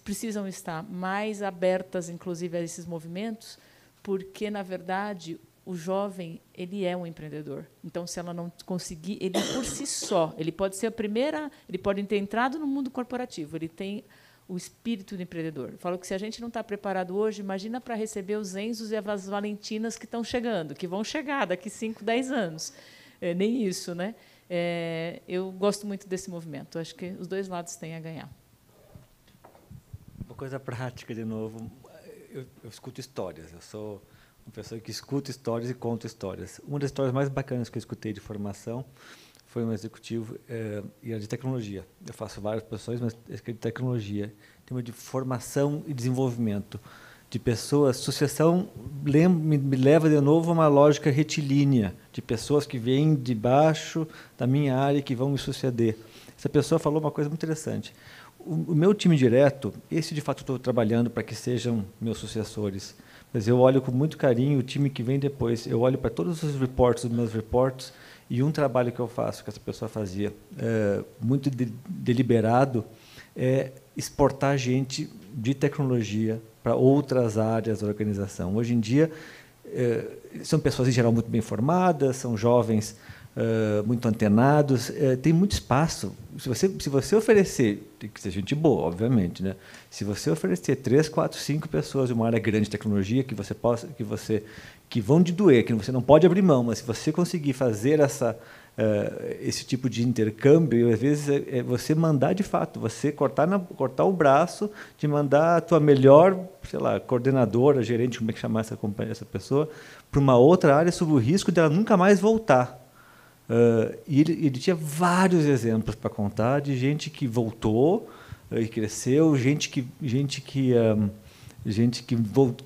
precisam estar mais abertas, inclusive, a esses movimentos, porque, na verdade, o jovem ele é um empreendedor. Então, se ela não conseguir, ele por si só, ele pode ser ele pode ter entrado no mundo corporativo, ele tem o espírito do empreendedor. Eu falo que se a gente não está preparado hoje, imagina para receber os Enzos e as Valentinas que estão chegando, que vão chegar daqui 5, 10 anos. Nem isso, né? Eu gosto muito desse movimento. Acho que os dois lados têm a ganhar. Uma coisa prática, de novo. Eu escuto histórias. Eu sou uma pessoa que escuta histórias e conta histórias. Uma das histórias mais bacanas que eu escutei de formação foi um executivo e era de tecnologia. Eu faço várias posições, mas é de tecnologia. Tema de formação e desenvolvimento de pessoas. Sucessão me leva de novo a uma lógica retilínea de pessoas que vêm de baixo da minha área e que vão me suceder. Essa pessoa falou uma coisa muito interessante. O meu time direto, esse de fato estou trabalhando para que sejam meus sucessores, mas eu olho com muito carinho o time que vem depois. Eu olho para todos os reportes, os meus reportes, e um trabalho que eu faço, que essa pessoa fazia, muito deliberado, é exportar gente de tecnologia para outras áreas da organização. Hoje em dia, são pessoas, em geral, muito bem formadas, são jovens muito antenados, tem muito espaço. Se você oferecer, tem que ser gente boa, obviamente, né? Se você oferecer 3, 4, 5 pessoas de uma área grande de tecnologia que vão te doer, que você não pode abrir mão, mas se você conseguir fazer esse tipo de intercâmbio, às vezes é você mandar de fato, você cortar o braço de mandar a tua melhor, sei lá, coordenadora, gerente, como é que chamar essa pessoa, para uma outra área sob o risco dela nunca mais voltar. E ele tinha vários exemplos para contar de gente que voltou e cresceu, gente que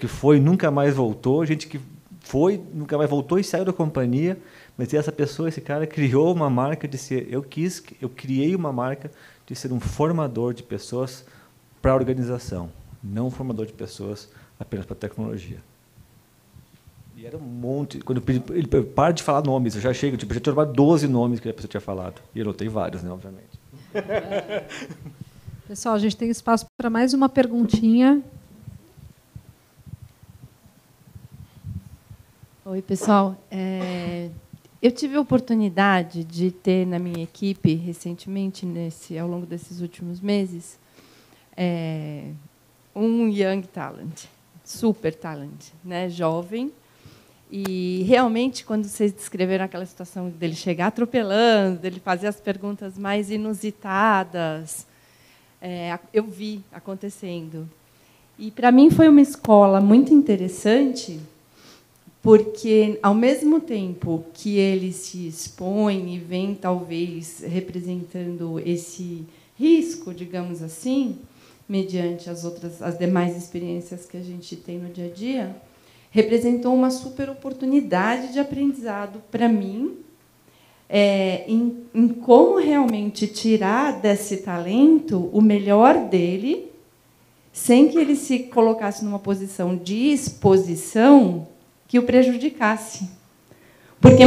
foi e nunca mais voltou, gente que foi, nunca mais voltou e saiu da companhia, mas esse cara criou uma marca de ser, eu criei uma marca de ser um formador de pessoas para a organização, não um formador de pessoas apenas para a tecnologia. E era um monte. Quando ele para de falar nomes, eu já chego, já tinha tomado 12 nomes que a pessoa tinha falado. E eu anotei vários, né, obviamente. Pessoal, a gente tem espaço para mais uma perguntinha. Oi, pessoal. Eu tive a oportunidade de ter na minha equipe, recentemente, ao longo desses últimos meses, um young talent, super talent, né, jovem. E, realmente, quando vocês descreveram aquela situação dele chegar atropelando, dele fazer as perguntas mais inusitadas, eu vi acontecendo. E, para mim, foi uma escola muito interessante, porque, ao mesmo tempo que ele se expõe e vem, talvez, representando esse risco, digamos assim, mediante as demais experiências que a gente tem no dia a dia, representou uma super oportunidade de aprendizado para mim, em como realmente tirar desse talento o melhor dele, sem que ele se colocasse numa posição de exposição que o prejudicasse. Porque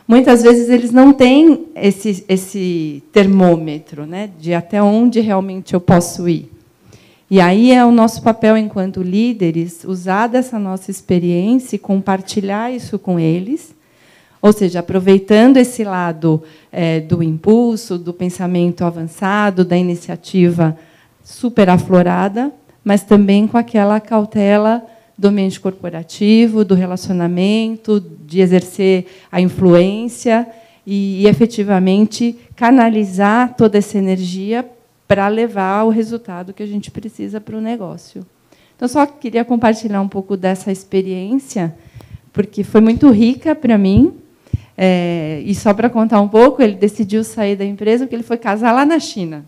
muitas vezes eles não têm esse termômetro, né, de até onde realmente eu posso ir. E aí é o nosso papel, enquanto líderes, usar dessa nossa experiência e compartilhar isso com eles, ou seja, aproveitando esse lado do impulso, do pensamento avançado, da iniciativa super aflorada, mas também com aquela cautela do ambiente corporativo, do relacionamento, de exercer a influência e efetivamente, canalizar toda essa energia para levar o resultado que a gente precisa para o negócio. Então, só queria compartilhar um pouco dessa experiência porque foi muito rica para mim. E só para contar um pouco, ele decidiu sair da empresa porque ele foi casar lá na China.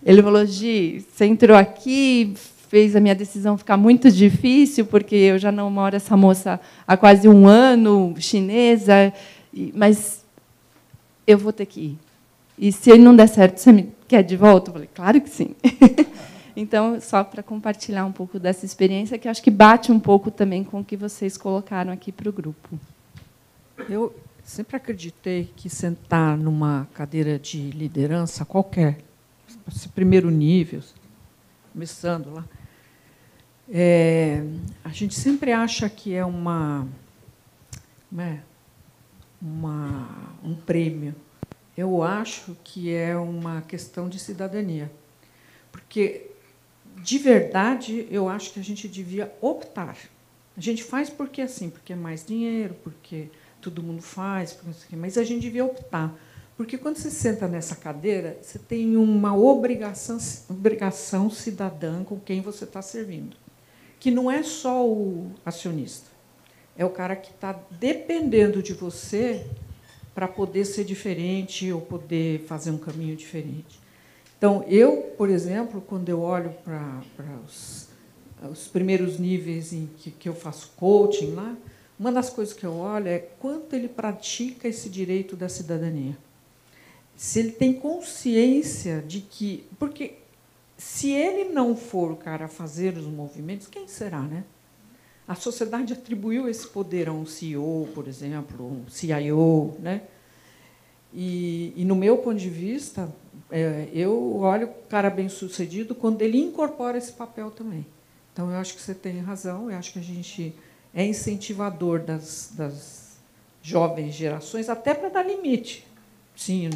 Ele falou: Gi, você entrou aqui, fez a minha decisão ficar muito difícil, porque eu já não moro essa moça há quase 1 ano, chinesa, mas eu vou ter que ir. E se não der certo, você me quer de volta? Eu falei: claro que sim. Então, só para compartilhar um pouco dessa experiência, que eu acho que bate um pouco também com o que vocês colocaram aqui para o grupo. Eu sempre acreditei que sentar numa cadeira de liderança qualquer, esse primeiro nível, começando lá, a gente sempre acha que é um prêmio. Eu acho que é uma questão de cidadania. Porque, de verdade, eu acho que a gente devia optar. A gente faz porque é mais dinheiro, porque todo mundo faz, mas a gente devia optar. Porque, quando você senta nessa cadeira, você tem uma obrigação cidadã com quem você está servindo, que não é só o acionista, é o cara que está dependendo de você para poder ser diferente ou poder fazer um caminho diferente. Então, eu, por exemplo, quando eu olho para os primeiros níveis em que eu faço coaching lá, uma das coisas que eu olho é quanto ele pratica esse direito da cidadania. Se ele tem consciência de que... Porque, se ele não for o cara a fazer os movimentos, quem será, né? A sociedade atribuiu esse poder a um CEO, por exemplo, um CIO, né? E no meu ponto de vista, eu olho o cara bem-sucedido quando ele incorpora esse papel também. Então, eu acho que você tem razão, eu acho que a gente é incentivador das jovens gerações, até para dar limite. Sim,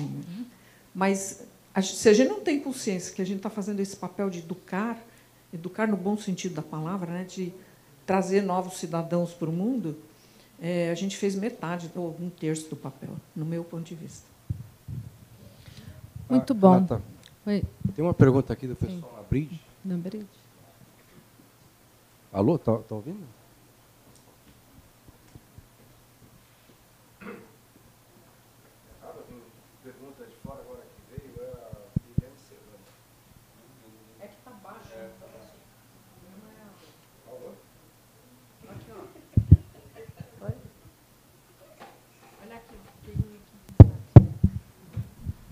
mas se a gente não tem consciência que a gente está fazendo esse papel de educar no bom sentido da palavra, né, de trazer novos cidadãos para o mundo, a gente fez metade ou 1/3 do papel, no meu ponto de vista. Muito bom. Renata, Oi. Tem uma pergunta aqui do pessoal na Bridge. Na Bridge. Alô, tá ouvindo? Pergunta de fora agora que veio é a Eliane Serrano. É que está baixo. Está baixo. Aqui, ó. Olha aqui.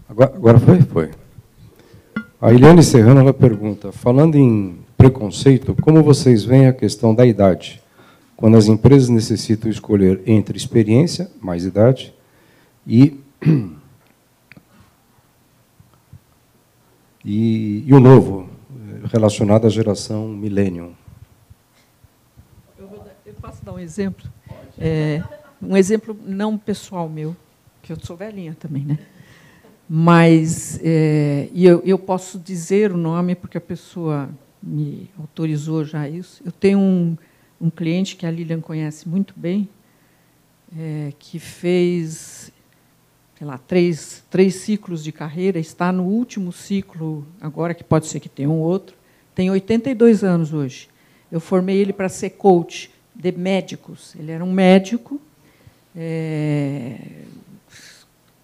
Agora foi? Foi. A Eliane Serrano, ela pergunta: falando em preconceito, como vocês veem a questão da idade, quando as empresas necessitam escolher entre experiência, mais idade, e o novo, relacionado à geração millennium? Eu posso dar um exemplo? Um exemplo não pessoal meu, que eu sou velhinha também, né? Mas eu posso dizer o nome porque a pessoa me autorizou já isso. Eu tenho um cliente que a Lilian conhece muito bem, que fez, sei lá, três ciclos de carreira, está no último ciclo agora, que pode ser que tenha um outro, tem 82 anos hoje. Eu formei ele para ser coach de médicos. Ele era um médico,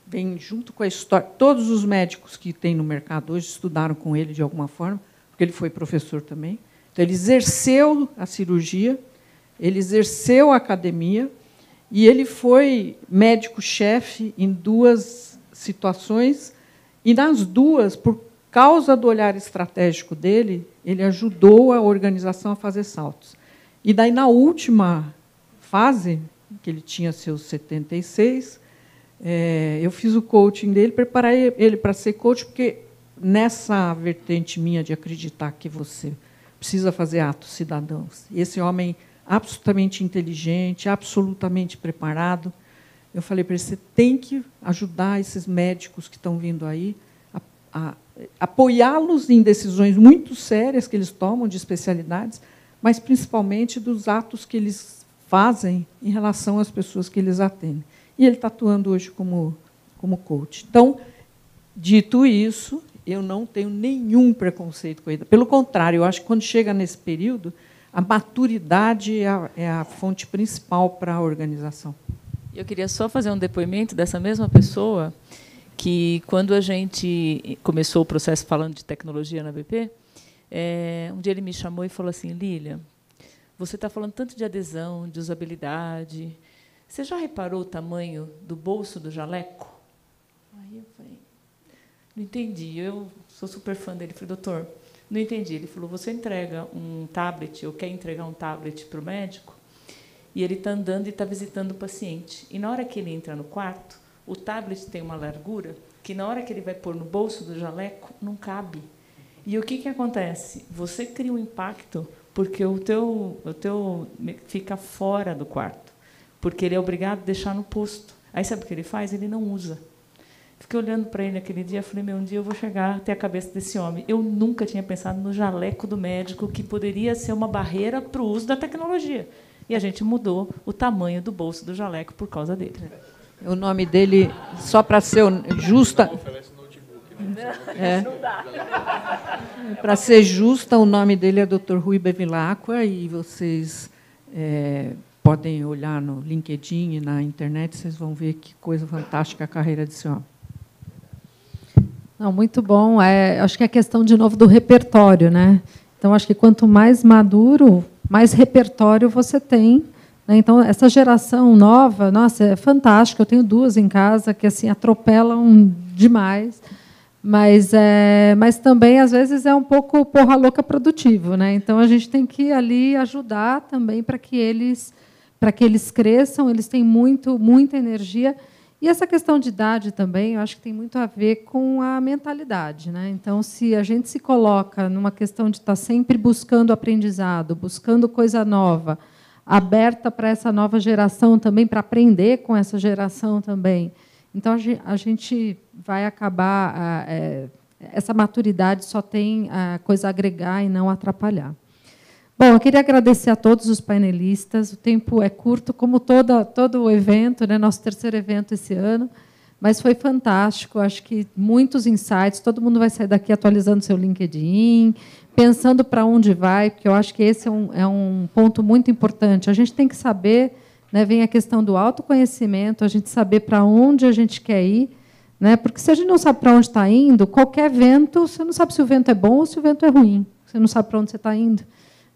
vem junto com a história. Todos os médicos que tem no mercado hoje estudaram com ele de alguma forma, porque ele foi professor também. Então, ele exerceu a cirurgia, ele exerceu a academia, e ele foi médico-chefe em 2 situações, e nas 2, por causa do olhar estratégico dele, ele ajudou a organização a fazer saltos. E daí, na última fase, que ele tinha seus 76, eu fiz o coaching dele, preparei ele para ser coach, porque nessa vertente minha de acreditar que você precisa fazer atos cidadãos, esse homem absolutamente inteligente, absolutamente preparado, eu falei para ele: você tem que ajudar esses médicos que estão vindo aí, a apoiá-los em decisões muito sérias que eles tomam de especialidades, mas principalmente dos atos que eles fazem em relação às pessoas que eles atendem. E ele está atuando hoje como coach. Então, dito isso, eu não tenho nenhum preconceito com ele. Pelo contrário, eu acho que, quando chega nesse período, a maturidade é a fonte principal para a organização. Eu queria só fazer um depoimento dessa mesma pessoa que, quando a gente começou o processo falando de tecnologia na BP, um dia ele me chamou e falou assim: Lília, você está falando tanto de adesão, de usabilidade. Você já reparou o tamanho do bolso do jaleco? Aí eu falei, não entendi. Eu sou super fã dele. Falei, doutor, não entendi. Ele falou, você entrega um tablet, ou quer entregar um tablet para o médico, e ele está andando e está visitando o paciente. E, na hora que ele entra no quarto, o tablet tem uma largura que, na hora que ele vai pôr no bolso do jaleco, não cabe. E o que acontece? Você cria um impacto porque o teu fica fora do quarto, porque ele é obrigado a deixar no posto. Aí, sabe o que ele faz? Ele não usa. Fiquei olhando para ele aquele dia, falei, um dia eu vou chegar até a cabeça desse homem. Eu nunca tinha pensado no jaleco do médico, que poderia ser uma barreira para o uso da tecnologia. E a gente mudou o tamanho do bolso do jaleco por causa dele. O nome dele, só para ser justa... Para ser justa, o nome dele é Dr. Rui Bevilacqua, e vocês podem olhar no LinkedIn e na internet, vocês vão ver que coisa fantástica a carreira desse homem. Não, muito bom. Acho que é a questão, de novo, do repertório, né? Então, acho que quanto mais maduro, mais repertório você tem, né? Então, essa geração nova, nossa, é fantástica. Eu tenho 2 em casa que assim atropelam demais, mas também, às vezes, é um pouco porra louca produtivo, né? Então, a gente tem que ali ajudar também para que eles cresçam. Eles têm muita energia. E essa questão de idade também, eu acho que tem muito a ver com a mentalidade, né? Então, se a gente se coloca numa questão de estar sempre buscando aprendizado, buscando coisa nova, aberta para essa nova geração também, para aprender com essa geração também, então a gente vai acabar... essa maturidade só tem coisa a agregar e não atrapalhar. Bom, eu queria agradecer a todos os painelistas. O tempo é curto, como todo o evento, né? Nosso 3º evento esse ano, mas foi fantástico. Acho que muitos insights. Todo mundo vai sair daqui atualizando seu LinkedIn, pensando para onde vai, porque eu acho que esse é um ponto muito importante. A gente tem que saber, né? Vem a questão do autoconhecimento, a gente saber para onde a gente quer ir, né? Porque se a gente não sabe para onde está indo, qualquer vento, você não sabe se o vento é bom ou se o vento é ruim. Você não sabe para onde você está indo.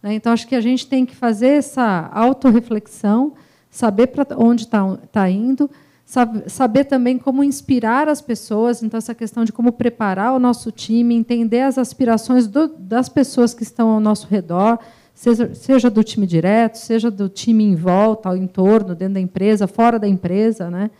Então, acho que a gente tem que fazer essa autorreflexão, saber para onde está indo, saber também como inspirar as pessoas. Então, essa questão de como preparar o nosso time, entender as aspirações das pessoas que estão ao nosso redor, seja do time direto, seja do time em volta, ao entorno, dentro da empresa, fora da empresa, né?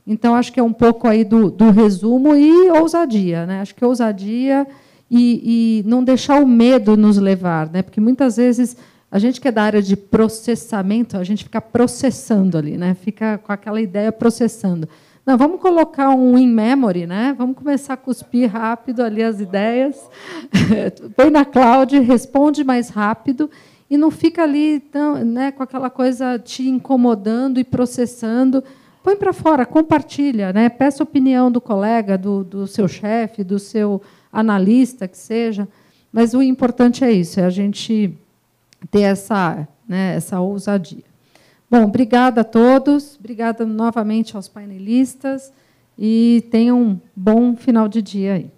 Então, acho que é um pouco aí do resumo e ousadia, né? Acho que ousadia... E não deixar o medo nos levar, né? Porque muitas vezes a gente que é da área de processamento, a gente fica processando ali, né? Fica com aquela ideia processando. Não, vamos colocar um in-memory, né? Vamos começar a cuspir rápido ali as ideias, põe na cloud, responde mais rápido e não fica ali tão, né, com aquela coisa te incomodando e processando. Põe para fora, compartilha, né? Peça a opinião do colega, do seu chefe, do seu analista, que seja, mas o importante é isso, é a gente ter essa ousadia. Bom, obrigada a todos, obrigada novamente aos painelistas, e tenham um bom final de dia aí.